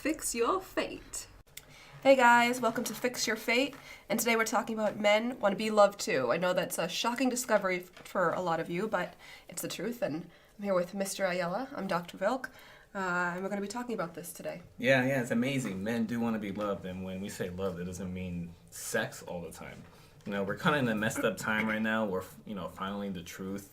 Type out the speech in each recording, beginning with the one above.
Fix Your Fate. Hey guys, welcome to Fix Your Fate, and today we're talking about men want to be loved too. I know that's a shocking discovery for a lot of you, but it's the truth, and I'm here with Mr. Ayala. I'm Dr. Vilk, and we're going to be talking about this today. Yeah, it's amazing. Men do want to be loved, and when we say love, it doesn't mean sex all the time. You know, we're kind of in a messed up time right now where, finally the truth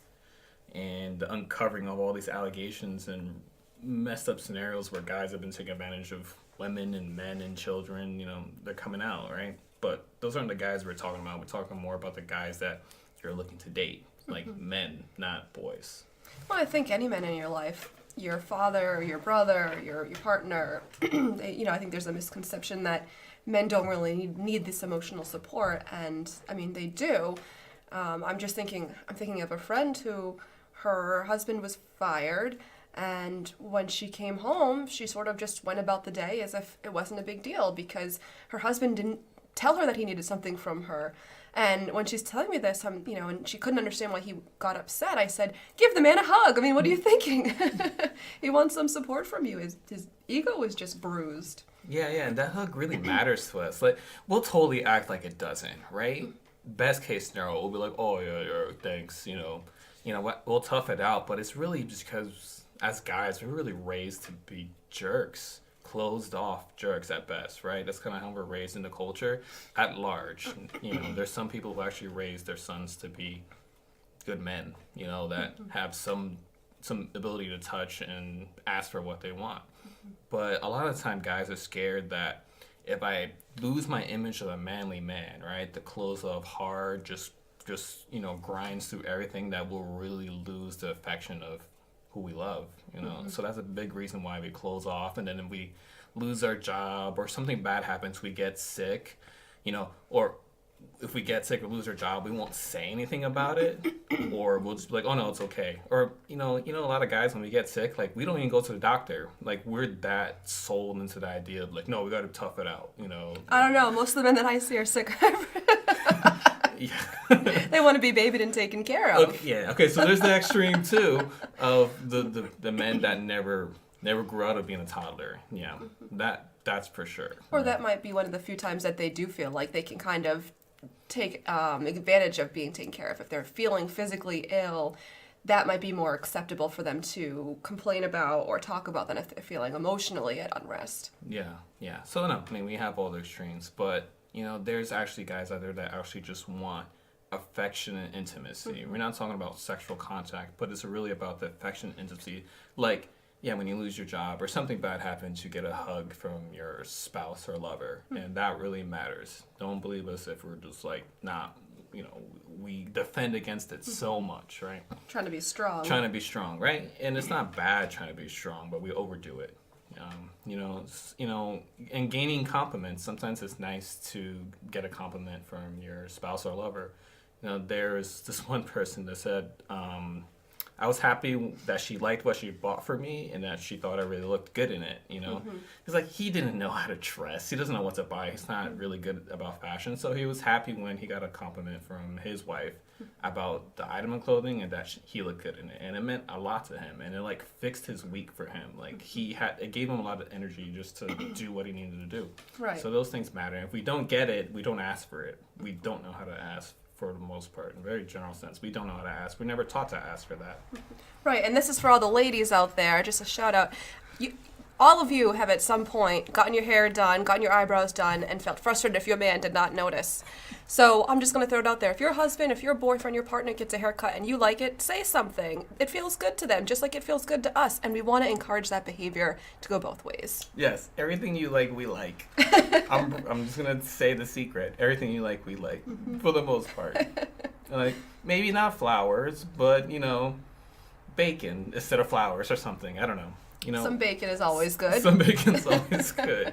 and the uncovering of all these allegations and messed up scenarios where guys have been taking advantage of women and men and children, they're coming out, right? But those aren't the guys we're talking about. We're talking more about the guys that you're looking to date, like men, not boys. Well, I think any men in your life, your father, your brother, your partner, I think there's a misconception that men don't really need this emotional support, and I mean they do. I'm thinking of a friend who her husband was fired, and when she came home, she sort of just went about the day as if it wasn't a big deal because her husband didn't tell her that he needed something from her. And when she's telling me this, and she couldn't understand why he got upset, I said, give the man a hug. I mean, what are you thinking? He wants some support from you. His ego is just bruised. Yeah, and that hug really matters to us. Like, we'll totally act like it doesn't, right? Best case scenario, we'll be like, oh, yeah, thanks, we'll tough it out. But it's really just because, as guys, we're really raised to be jerks. Closed off jerks at best, right? That's kind of how we're raised in the culture at large. There's some people who actually raise their sons to be good men, that have some ability to touch and ask for what they want. But a lot of the time, guys are scared that if I lose my image of a manly man, right, the closed off, hard, just grinds through everything, that we'll really lose the affection of who we love, So that's a big reason why we close off. And then if we lose our job or something bad happens, we get sick, or if we get sick or lose our job, we won't say anything about it, or we'll just be like, oh no, it's okay. Or, a lot of guys, when we get sick, like, we don't even go to the doctor. Like, we're that sold into the idea of like, no, we got to tough it out, I don't know. Most of the men that I see are sick. They want to be babied and taken care of. Okay, so there's the extreme too of the men that never grew out of being a toddler. Yeah, that's for sure. Or that might be one of the few times that they do feel like they can kind of take advantage of being taken care of. If they're feeling physically ill, that might be more acceptable for them to complain about or talk about than if they're feeling emotionally at unrest. Yeah. So no, I mean, we have all the extremes, but there's actually guys out there that actually just want affection and intimacy. We're not talking about sexual contact, but it's really about the affection and intimacy. Like, when you lose your job or something bad happens, you get a hug from your spouse or lover, and that really matters. Don't believe us if we're just like, we defend against it so much, right? Trying to be strong, right? And it's not bad trying to be strong, but we overdo it. And gaining compliments, sometimes it's nice to get a compliment from your spouse or lover. There's this one person that said, I was happy that she liked what she bought for me and that she thought I really looked good in it, It's like, he didn't know how to dress. He doesn't know what to buy. He's not really good about fashion. So he was happy when he got a compliment from his wife about the item of clothing and that he looked good in it. And it meant a lot to him. And it fixed his week for him. It gave him a lot of energy just to do what he needed to do. Right. So those things matter. If we don't get it, we don't ask for it. We don't know how to ask for the most part, in a very general sense. We don't know how to ask. We're never taught to ask for that. Right, and this is for all the ladies out there. Just a shout out. All of you have at some point gotten your hair done, gotten your eyebrows done, and felt frustrated if your man did not notice. So I'm just going to throw it out there. If your husband, if your boyfriend, your partner gets a haircut and you like it, say something. It feels good to them, just like it feels good to us. And we want to encourage that behavior to go both ways. Yes, everything you like, we like. I'm just going to say the secret. Everything you like, we like, for the most part. Maybe not flowers, but, bacon instead of flowers or something. I don't know. Some bacon is always good. Some bacon's always good,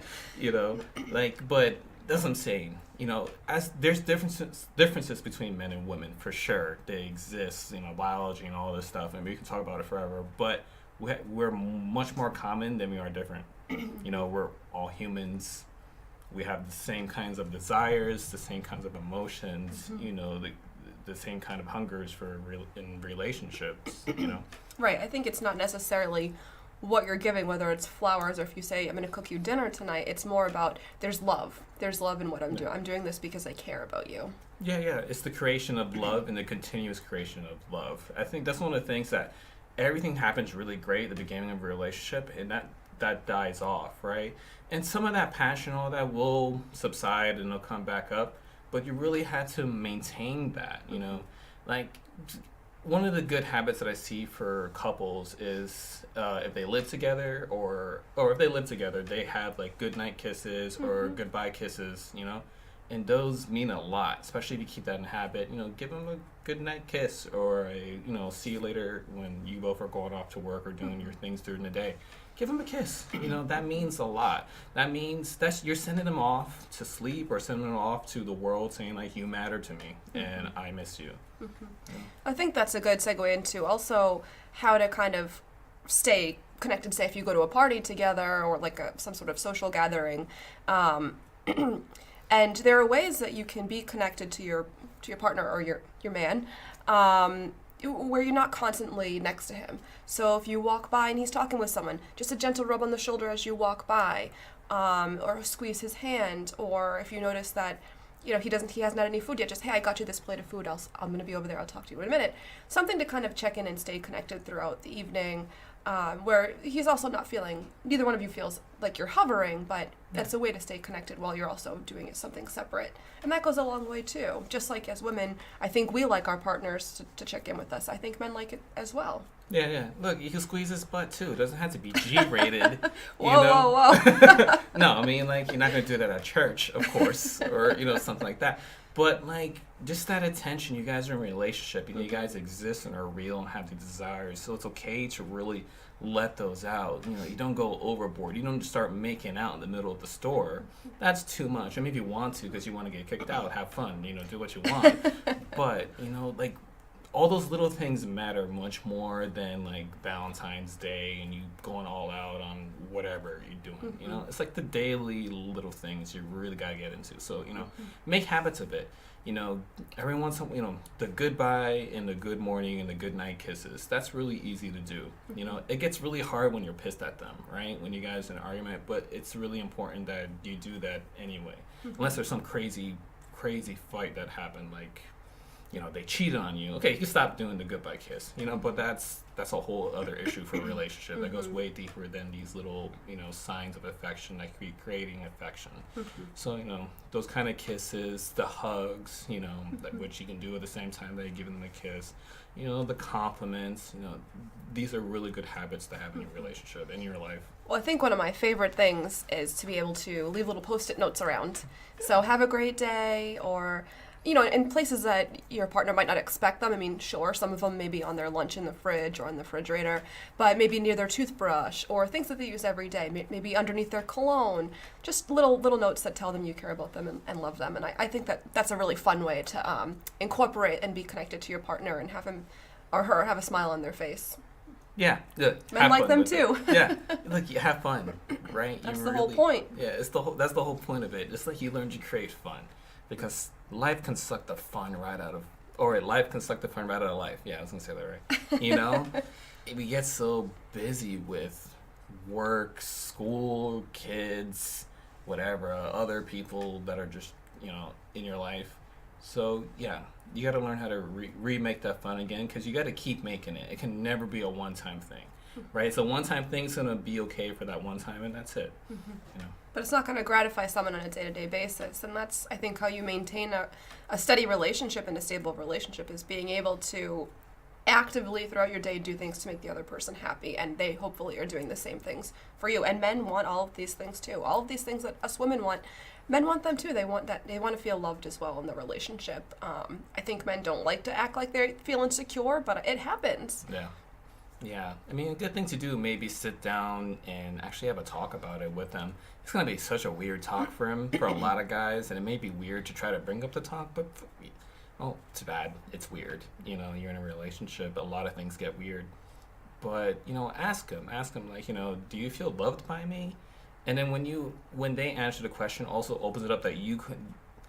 but that's what I'm saying. As there's differences between men and women, for sure. They exist, biology and all this stuff, and we can talk about it forever, but we're much more common than we are different. We're all humans. We have the same kinds of desires, the same kinds of emotions, the same kind of hungers in relationships, Right. I think it's not necessarily what you're giving, whether it's flowers or if you say, I'm going to cook you dinner tonight, it's more about there's love. There's love in what I'm doing. I'm doing this because I care about you. Yeah. It's the creation of love and the continuous creation of love. I think that's one of the things that everything happens really great at the beginning of a relationship, and that dies off, right? And some of that passion, all that will subside and it'll come back up, but you really had to maintain that, you know? Like, one of the good habits that I see for couples is if they live together or if they live together, they have like good night kisses or goodbye kisses, you know? And those mean a lot, especially if you keep that in habit. You know, give them a good night kiss or a, you know, see you later when you both are going off to work or doing your things during the day. Give them a kiss. You know, that means a lot. That means you're sending them off to sleep or sending them off to the world saying, like, you matter to me and I miss you. I think that's a good segue into also how to kind of stay connected, say if you go to a party together or like some sort of social gathering. And there are ways that you can be connected to your partner or your man where you're not constantly next to him. So if you walk by and he's talking with someone, just a gentle rub on the shoulder as you walk by, or squeeze his hand, or if you notice that he hasn't had any food yet, just, hey, I got you this plate of food, I'm going to be over there, I'll talk to you in a minute. Something to kind of check in and stay connected throughout the evening, where he's also not feeling, neither one of you feels like you're hovering, but that's a way to stay connected while you're also doing something separate. And that goes a long way too. Just like as women, I think we like our partners to check in with us. I think men like it as well. Yeah. Look, you can squeeze his butt too. It doesn't have to be G-rated. Whoa. No, I mean, like, you're not going to do that at church, of course, or, something like that. But, like, just that attention, you guys are in a relationship, you guys exist and are real and have the desires, so it's okay to really let those out. You don't go overboard. You don't start making out in the middle of the store. That's too much. I mean, if you want to because you want to get kicked out, have fun, do what you want. But, like, all those little things matter much more than like Valentine's Day and you going all out on whatever you're doing. It's like the daily little things you really got to get into. So, make habits of it. Every once in a while, the goodbye and the good morning and the good night kisses, that's really easy to do. It gets really hard when you're pissed at them, right? When you guys in an argument, but it's really important that you do that anyway. Unless there's some crazy fight that happened, like, they cheated on you. Okay, you can stop doing the goodbye kiss, but that's a whole other issue for a relationship that goes way deeper than these little, signs of affection, like creating affection. So, those kind of kisses, the hugs, which you can do at the same time that you're giving them a kiss, the compliments, these are really good habits to have in your relationship, in your life. Well, I think one of my favorite things is to be able to leave little Post-it notes around. So have a great day, or in places that your partner might not expect them. I mean, sure, some of them may be on their lunch in the fridge or in the refrigerator, but maybe near their toothbrush or things that they use every day, maybe underneath their cologne, just little notes that tell them you care about them and love them. And I think that's a really fun way to incorporate and be connected to your partner and have him or her have a smile on their face. Yeah. Men like them too. Yeah, like you have fun, right? That's the whole point. Yeah, that's the whole point of it. It's like you learn to create fun, because life can suck the fun right out of life. Yeah, I was gonna say that right. We get so busy with work, school, kids, whatever, other people that are just in your life. So yeah, you got to learn how to remake that fun again, because you got to keep making it. It can never be a one-time thing, right? So one-time thing's gonna be okay for that one time, and that's it. But it's not going to gratify someone on a day-to-day basis, and that's, I think, how you maintain a steady relationship and a stable relationship, is being able to actively throughout your day do things to make the other person happy, and they hopefully are doing the same things for you. And men want all of these things too. All of these things that us women want, men want them too. They want to feel loved as well in the relationship. I think men don't like to act like they feel insecure, but it happens. Yeah. I mean, a good thing to do maybe sit down and actually have a talk about it with them. It's going to be such a weird talk for him, for a lot of guys, and it may be weird to try to bring up the talk, but, it's bad. It's weird. You're in a relationship. A lot of things get weird. But, ask him, like, do you feel loved by me? And then when they answer the question, also opens it up that you could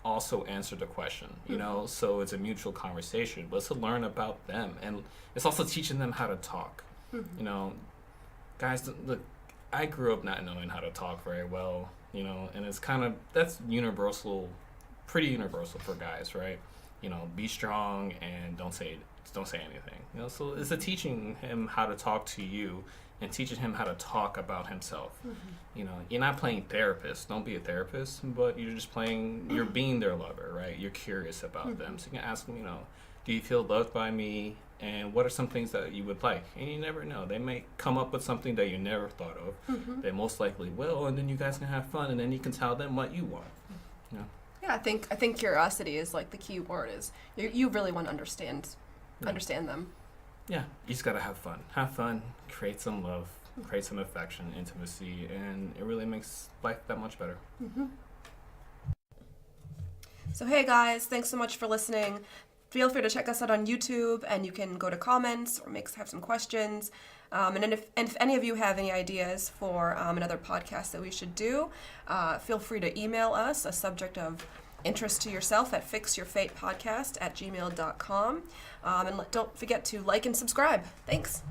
also answer the question, so it's a mutual conversation, but it's to learn about them, and it's also teaching them how to talk. guys, look, I grew up not knowing how to talk very well, you know, and it's kind of, that's universal, pretty universal for guys, right? You know, be strong and don't say anything. You know, so it's a teaching him how to talk to you and teaching him how to talk about himself. You know, you're not playing therapist. Don't be a therapist, but you're just playing, you're being their lover, right? You're curious about them. So you can ask them, you know, do you feel loved by me? And what are some things that you would like? And you never know. They may come up with something that you never thought of. They most likely will, and then you guys can have fun, and then you can tell them what you want. You know? Yeah, I think curiosity is like the key word. Is you really want to understand them. Yeah, you just gotta have fun, create some love, create some affection, intimacy, and it really makes life that much better. So hey guys, thanks so much for listening. Feel free to check us out on YouTube, and you can go to comments or have some questions. And then if any of you have any ideas for another podcast that we should do, feel free to email us a subject of interest to yourself at fixyourfatepodcast@gmail.com. And don't forget to like and subscribe. Thanks.